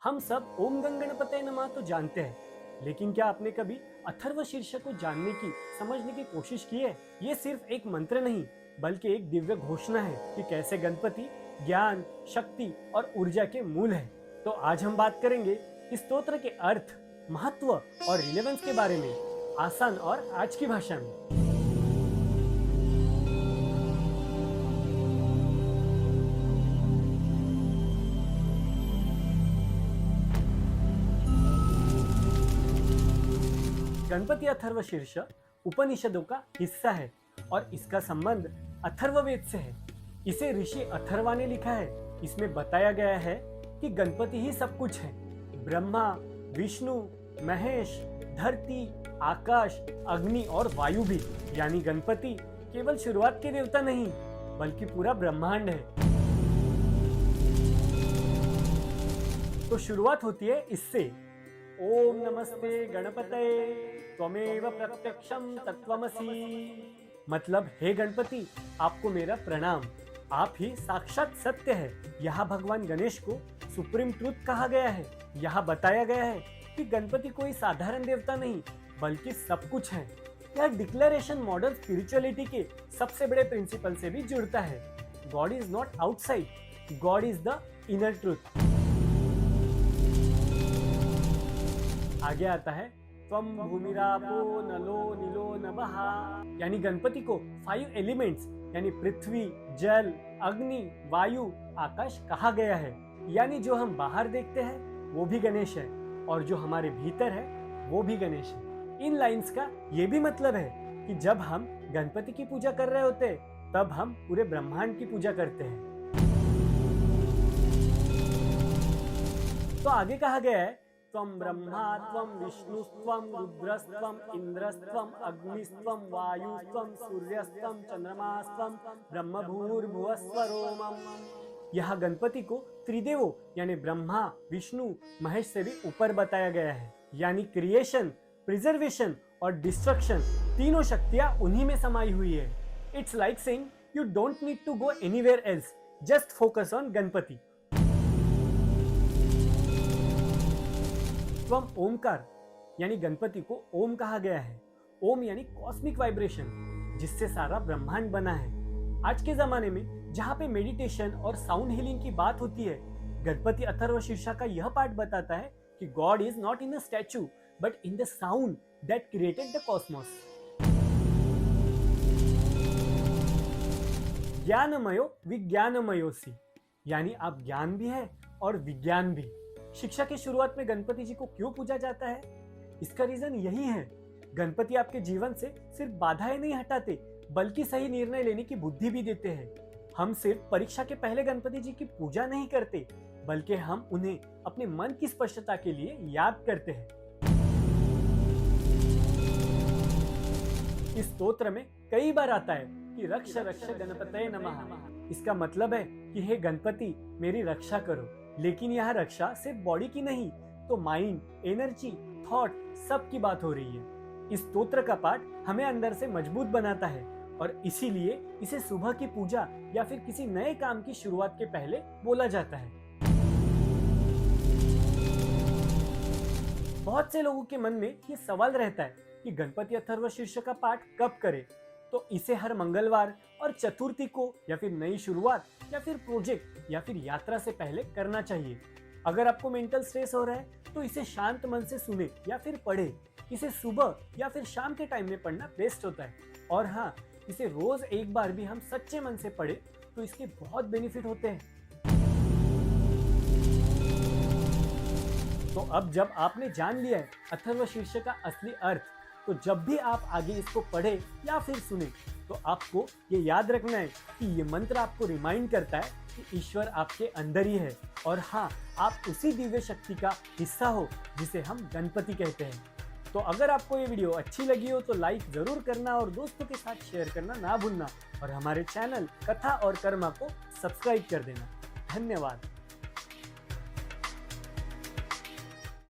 हम सब ओम गं गणपतये नमः तो जानते हैं, लेकिन क्या आपने कभी अथर्व शीर्ष को जानने की, समझने की कोशिश की है? ये सिर्फ एक मंत्र नहीं, बल्कि एक दिव्य घोषणा है कि कैसे गणपति ज्ञान, शक्ति और ऊर्जा के मूल है। तो आज हम बात करेंगे इस स्तोत्र के अर्थ, महत्व और रिलेवेंस के बारे में, आसान और आज की भाषा में। गणपति अथर्व शीर्ष उपनिषदों का हिस्सा है और इसका संबंध अथर्ववेद से है। इसे ऋषि अथर्वा ने लिखा है। इसमें बताया गया है कि गणपति ही सब कुछ है। ब्रह्मा, विष्णु, महेश, धरती, आकाश, अग्नि और वायु भी। यानी गणपति केवल शुरुआत के देवता नहीं, बल्कि पूरा ब्रह्मांड है। तो शुरुआत होती है इससे, ओम नमस्ते गणपतये त्वमेव प्रत्यक्षम तत्त्वमसि। मतलब हे गणपति, आपको मेरा प्रणाम, आप ही साक्षात सत्य है। यहाँ भगवान गणेश को सुप्रीम ट्रूथ कहा गया है। यहाँ बताया गया है कि गणपति कोई साधारण देवता नहीं, बल्कि सब कुछ है। यह डिक्लेरेशन मॉडर्न स्पिरिचुअलिटी के सबसे बड़े प्रिंसिपल से भी जुड़ता है। God is not outside, God is the inner truth. आगे आता है त्वं भूमिरापो नलो नीलो नभः। यानी गणपति को 5 एलिमेंट्स यानी पृथ्वी, जल, अग्नि, वायु, आकाश कहा गया है। यानी जो हम बाहर देखते हैं वो भी गणेश है और जो हमारे भीतर है वो भी गणेश है। इन लाइंस का ये भी मतलब है कि जब हम गणपति की पूजा कर रहे होते हैं, तब हम पूरे ब्रह्मांड की पूजा करते हैं। तो आगे कहा गया है त्वं ब्रह्मा त्वं विष्णुस्त्वं रुद्रस्त्वं इंद्रस्त्वं अग्निस्त्वं वायुस्त्वं सूर्यस्त्वं चंद्रमास्त्वं ब्रह्मभूर्भुवस्वरोमम्। यह गणपति को त्रिदेवों यानी ब्रह्मा, विष्णु, महेश से भी ऊपर बताया गया है। यानी क्रिएशन, प्रिजर्वेशन और डिस्ट्रक्शन, तीनों शक्तियां उन्हीं में समाई हुई है। It's like saying you don't need to go anywhere else, just focus on Ganapati. त्वम ओमकार यानी गणपति को ओम कहा गया है। ओम यानी कॉस्मिक वाइब्रेशन, जिससे सारा ब्रह्मांड बना है। आज के जमाने में जहाँ पे मेडिटेशन और साउंड हीलिंग की बात होती है, गणपति अथर्व शीर्ष का यह पार्ट बताता है कि God is not in a statue but in the sound that created the cosmos. ज्ञानमयो विज्ञानमयोसी, यानी आप ज्ञान भी है और विज्ञान भी। शिक्षा की शुरुआत में गणपति जी को क्यों पूजा जाता है? इसका रीजन यही है। गणपति आपके जीवन से सिर्फ बाधाएं नहीं हटाते, बल्कि सही निर्णय लेने की बुद्धि भी देते हैं। हम सिर्फ परीक्षा के पहले गणपति जी की पूजा नहीं करते, बल्कि हम उन्हें अपने मन की स्पष्टता के लिए याद करते हैं। इस स्तोत्र में कई बार आता है कि रक्ष रक्ष गणपतये नमः। इसका मतलब है कि हे गणपति, मेरी रक्षा करो। लेकिन यह रक्षा सिर्फ बॉडी की नहीं, तो माइंड, एनर्जी, थॉट सब की बात हो रही है। इस स्तोत्र का पाठ हमें अंदर से मजबूत बनाता है और इसीलिए इसे सुबह की पूजा या फिर किसी नए काम की शुरुआत के पहले बोला जाता है। बहुत से लोगों के मन में ये सवाल रहता है कि गणपति अथर्व शीर्ष का पाठ कब करें? तो इसे हर मंगलवार और चतुर्थी को, या फिर नई शुरुआत या फिर प्रोजेक्ट या फिर यात्रा से पहले करना चाहिए। अगर आपको मेंटल स्ट्रेस हो रहा है तो इसे शांत मन से सुने या फिर पढ़े। इसे सुबह या फिर शाम के टाइम में पढ़ना बेस्ट होता है। और हाँ, इसे रोज एक बार भी हम सच्चे मन से पढ़े तो इसके बहुत बेनिफिट होते हैं। तो अब जब आपने जान लिया है अथर्व शीर्ष का असली अर्थ, तो जब भी आप आगे इसको पढ़े या फिर सुने, तो आपको ये याद रखना है कि ये मंत्र आपको रिमाइंड करता है कि ईश्वर आपके अंदर ही है और हाँ, आप उसी दिव्य शक्ति का हिस्सा हो जिसे हम गणपति कहते हैं। तो अगर आपको ये वीडियो अच्छी लगी हो तो लाइक जरूर करना और दोस्तों के साथ शेयर करना ना भूलना और हमारे चैनल कथा और कर्मा को सब्सक्राइब कर देना। धन्यवाद।